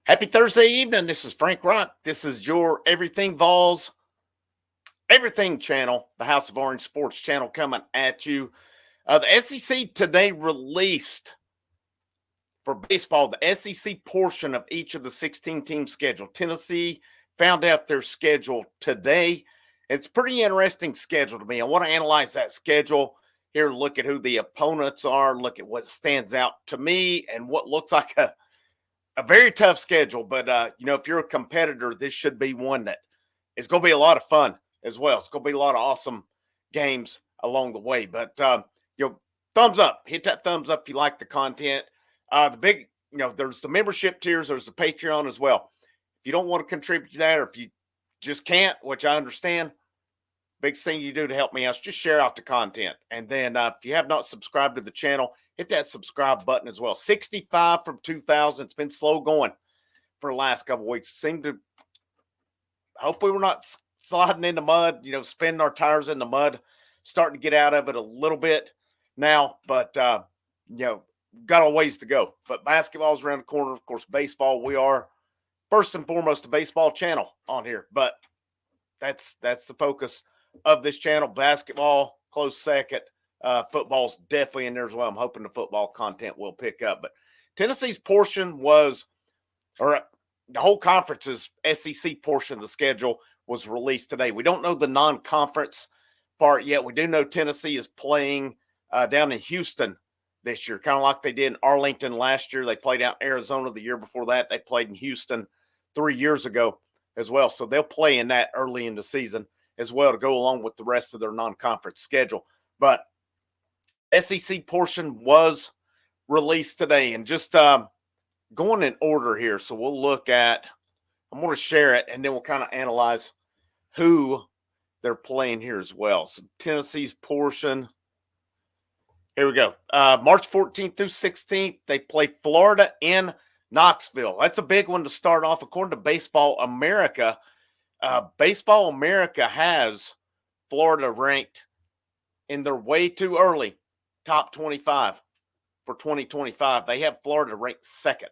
Happy Thursday evening. This is Frank Rock. This is your Everything Vols, Everything channel, the House of Orange Sports channel coming at you. The SEC today released for baseball the SEC portion of each of the 16-team schedule. Tennessee found out their schedule today. It's a pretty interesting schedule to me. I want to analyze that schedule here, look at who the opponents are, look at what stands out to me and what looks like a very tough schedule, but if you're a competitor, this should be one that is going to be a lot of fun as well. It's going to be a lot of awesome games along the way. But thumbs up, hit that thumbs up if you like the content. There's the membership tiers, there's the Patreon as well. If you don't want to contribute to that, or if you just can't, which I understand, biggest thing you do to help me out is just share out the content. And then if you have not subscribed to the channel, hit that subscribe button as well. 65 from 2,000. It's been slow going for the last couple of weeks. Hopefully we're not sliding in the mud, spinning our tires in the mud, starting to get out of it a little bit now, but, got a ways to go. But basketball's around the corner. Of course, baseball, we are first and foremost a baseball channel on here, but that's the focus of this channel. Basketball, close second. Football's definitely in there as well. I'm hoping the football content will pick up. But Tennessee's portion the whole conference's SEC portion of the schedule was released today. We don't know the non-conference part yet. We do know Tennessee is playing down in Houston this year, kind of like they did in Arlington last year. They played out in Arizona the year before that. They played in Houston 3 years ago as well. So they'll play in that early in the season as well to go along with the rest of their non-conference schedule. But SEC portion was released today, and just going in order here. So we'll look at, I'm going to share it, and then we'll kind of analyze who they're playing here as well. So Tennessee's portion, here we go. March 14th through 16th, they play Florida in Knoxville. That's a big one to start off. According to Baseball America, Baseball America has Florida ranked in their way too early top 25 for 2025. They have Florida ranked second.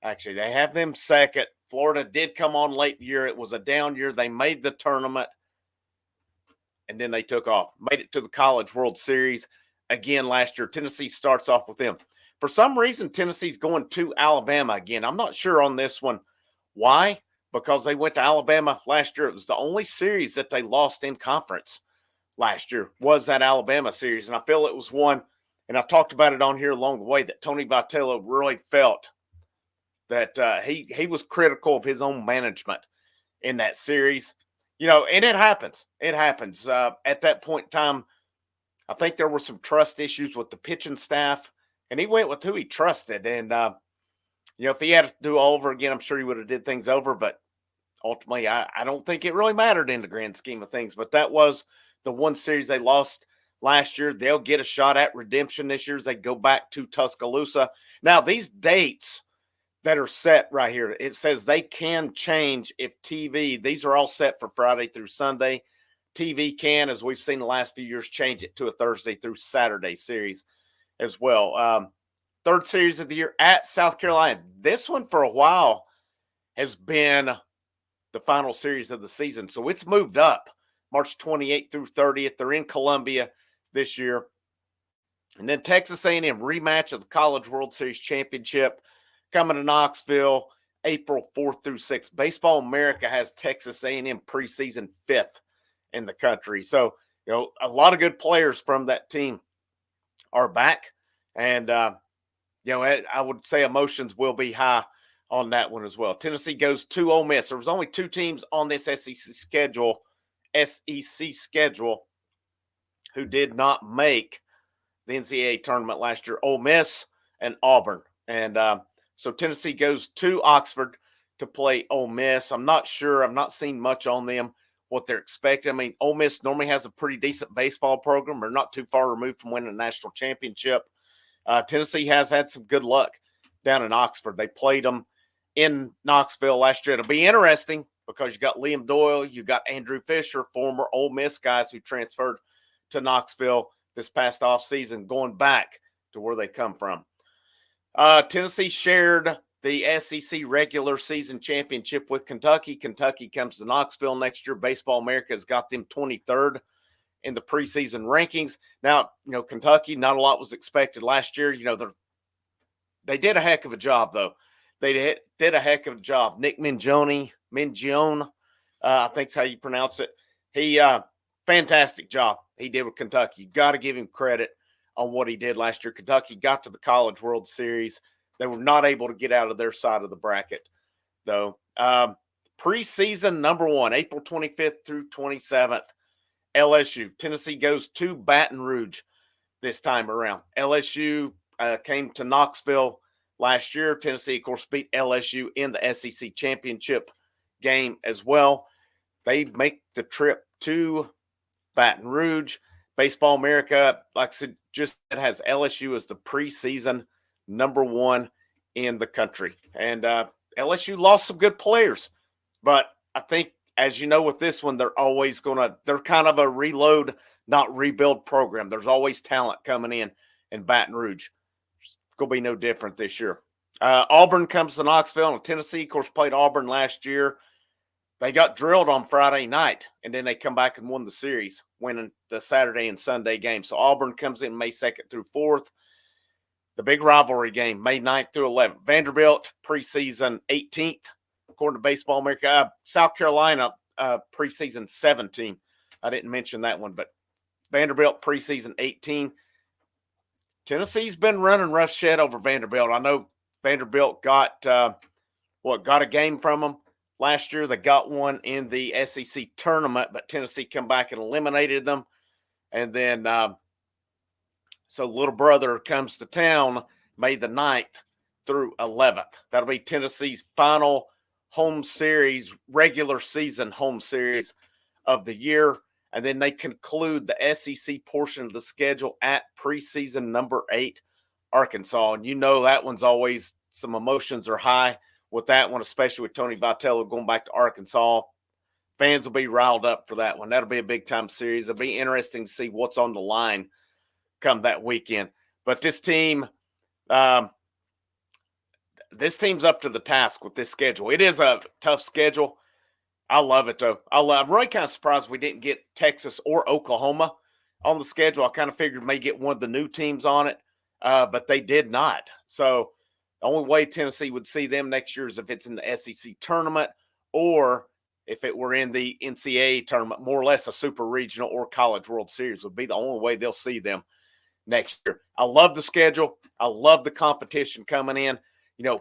Actually, they have them second. Florida did come on late year. It was a down year. They made the tournament, and then they took off. Made it to the College World Series again last year. Tennessee starts off with them. For some reason, Tennessee's going to Alabama again. I'm not sure on this one. Why? Because they went to Alabama last year. It was the only series that they lost in conference last year, was that Alabama series. And I feel it was one, and I talked about it on here along the way, that Tony Vitello really felt that he was critical of his own management in that series. And it happens. It happens. At that point in time, I think there were some trust issues with the pitching staff, and he went with who he trusted. And, if he had to do all over again, I'm sure he would have did things over. But ultimately, I don't think it really mattered in the grand scheme of things. But that was the one series they lost last year. They'll get a shot at redemption this year as they go back to Tuscaloosa. Now, these dates that are set right here, it says they can change if TV, these are all set for Friday through Sunday. TV can, as we've seen the last few years, change it to a Thursday through Saturday series as well. Third series of the year at South Carolina. This one for a while has been the final series of the season. So it's moved up March 28th through 30th. They're in Columbia this year. And then Texas A&M rematch of the College World Series Championship coming to Knoxville April 4th through 6th. Baseball America has Texas A&M preseason 5th in the country. So, a lot of good players from that team are back. And, I would say emotions will be high on that one as well. Tennessee goes to Ole Miss. There was only two teams on this SEC schedule who did not make the NCAA tournament last year: Ole Miss and Auburn. And so Tennessee goes to Oxford to play Ole Miss. I'm not sure. I've not seen much on them, what they're expecting. I mean, Ole Miss normally has a pretty decent baseball program. They're not too far removed from winning a national championship. Tennessee has had some good luck down in Oxford. They played them in Knoxville last year. It'll be interesting because you got Liam Doyle, you got Andrew Fisher, former Ole Miss guys who transferred to Knoxville this past offseason, going back to where they come from. Tennessee shared the SEC regular season championship with Kentucky. Kentucky comes to Knoxville next year. Baseball America has got them 23rd in the preseason rankings. Now, Kentucky, not a lot was expected last year. They did a heck of a job, though. They did a heck of a job. Nick Mingione, I think's how you pronounce it. He, fantastic job he did with Kentucky. You got to give him credit on what he did last year. Kentucky got to the College World Series. They were not able to get out of their side of the bracket, though. Preseason number 1, April 25th through 27th, LSU. Tennessee goes to Baton Rouge this time around. LSU came to Knoxville last year. Tennessee, of course, beat LSU in the SEC championship game as well. They make the trip to Baton Rouge. Baseball America, like I said, just has LSU as the preseason number 1 in the country. And LSU lost some good players. But I think, as you know, with this one, they're kind of a reload, not rebuild program. There's always talent coming in Baton Rouge. It's going to be no different this year. Auburn comes to Knoxville, and Tennessee, of course, played Auburn last year. They got drilled on Friday night, and then they come back and won the series, winning the Saturday and Sunday game. So Auburn comes in May 2nd through 4th. The big rivalry game, May 9th through 11th. Vanderbilt, preseason 18th, according to Baseball America. South Carolina, preseason 17. I didn't mention that one, but Vanderbilt, preseason 18. Tennessee's been running roughshod over Vanderbilt. I know Vanderbilt got a game from them last year. They got one in the SEC tournament, but Tennessee come back and eliminated them. And then, so little brother comes to town May the 9th through 11th. That'll be Tennessee's final home series, regular season home series of the year. And then they conclude the SEC portion of the schedule at preseason number 8, Arkansas. And that one's always, some emotions are high with that one, especially with Tony Vitello going back to Arkansas. Fans will be riled up for that one. That'll be a big-time series. It'll be interesting to see what's on the line come that weekend. But this team's up to the task with this schedule. It is a tough schedule. I love it, though. I'm really kind of surprised we didn't get Texas or Oklahoma on the schedule. I kind of figured may get one of the new teams on it, but they did not. So the only way Tennessee would see them next year is if it's in the SEC tournament or if it were in the NCAA tournament, more or less a super regional or College World Series would be the only way they'll see them next year. I love the schedule. I love the competition coming in.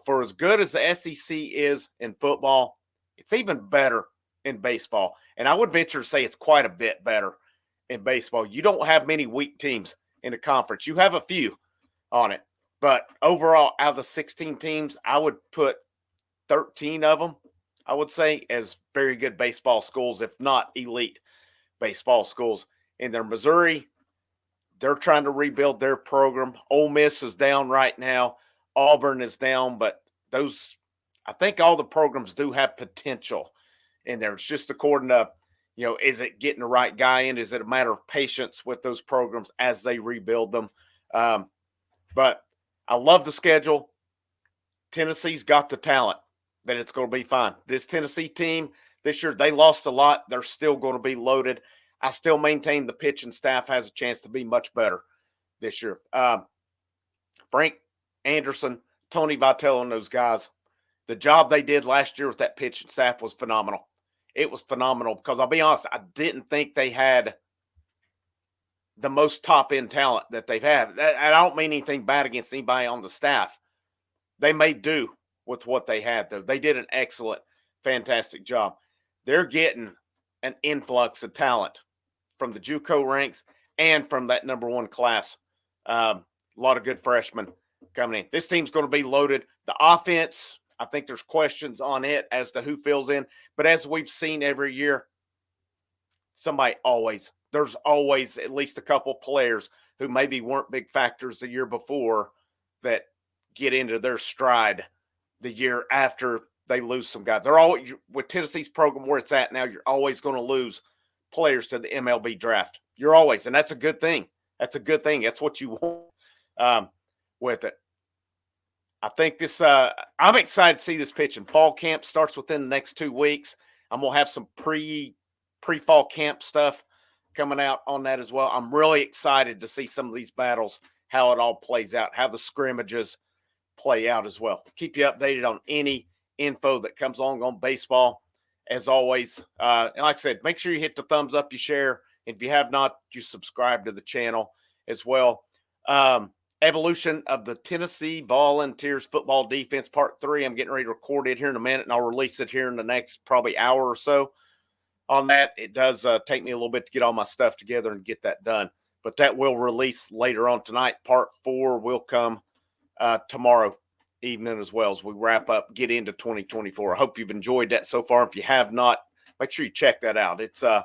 For as good as the SEC is in football, it's even better in baseball. And I would venture to say it's quite a bit better in baseball. You don't have many weak teams in the conference. You have a few on it. But overall, out of the 16 teams, I would put 13 of them, I would say, as very good baseball schools, if not elite baseball schools. In their Missouri, they're trying to rebuild their program. Ole Miss is down right now. Auburn is down, but I think all the programs do have potential in there. It's just according to, is it getting the right guy in? Is it a matter of patience with those programs as they rebuild them? But I love the schedule. Tennessee's got the talent that it's going to be fine. This Tennessee team this year, they lost a lot. They're still going to be loaded. I still maintain the pitching staff has a chance to be much better this year. Frank Anderson, Tony Vitello, and those guys, the job they did last year with that pitching staff was phenomenal. It was phenomenal because I'll be honest, I didn't think they had the most top-end talent that they've had. And I don't mean anything bad against anybody on the staff. They made do with what they had, though. They did an excellent, fantastic job. They're getting an influx of talent from the JUCO ranks and from that number 1 class. A lot of good freshmen coming in. This team's going to be loaded. The offense, I think there's questions on it as to who fills in. But as we've seen every year, there's always at least a couple players who maybe weren't big factors the year before that get into their stride the year after they lose some guys. They're always, with Tennessee's program where it's at now, you're always going to lose players to the MLB draft. You're always, and that's a good thing. That's a good thing. That's what you want with it. I think this. I'm excited to see this pitching. Fall camp starts within the next 2 weeks. I'm gonna have some pre-fall camp stuff coming out on that as well. I'm really excited to see some of these battles, how it all plays out, how the scrimmages play out as well. Keep you updated on any info that comes along on baseball. As always, and like I said, make sure you hit the thumbs up, you share. If you have not, you subscribe to the channel as well. Evolution of the Tennessee Volunteers football defense, part 3. I'm getting ready to record it here in a minute, and I'll release it here in the next probably hour or so. On that, it does take me a little bit to get all my stuff together and get that done, but that will release later on tonight. Part 4 will come tomorrow evening as well as we wrap up, get into 2024. I hope you've enjoyed that so far. If you have not, make sure you check that out. It's I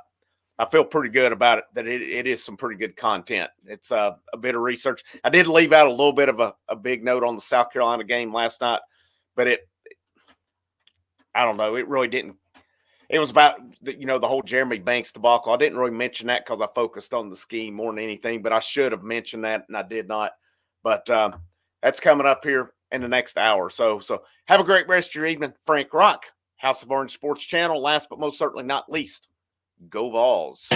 feel pretty good about it, that it is some pretty good content. It's a bit of research. I did leave out a little bit of a big note on the South Carolina game last night, but I don't know. It really didn't. It was about, the whole Jeremy Banks debacle. I didn't really mention that because I focused on the scheme more than anything, but I should have mentioned that, and I did not. But that's coming up here in the next hour. So have a great rest of your evening. Frank Rock, House of Orange Sports Channel. Last but most certainly not least, go Vols.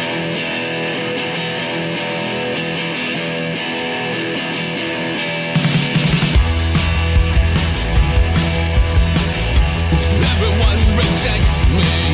Everyone rejects me.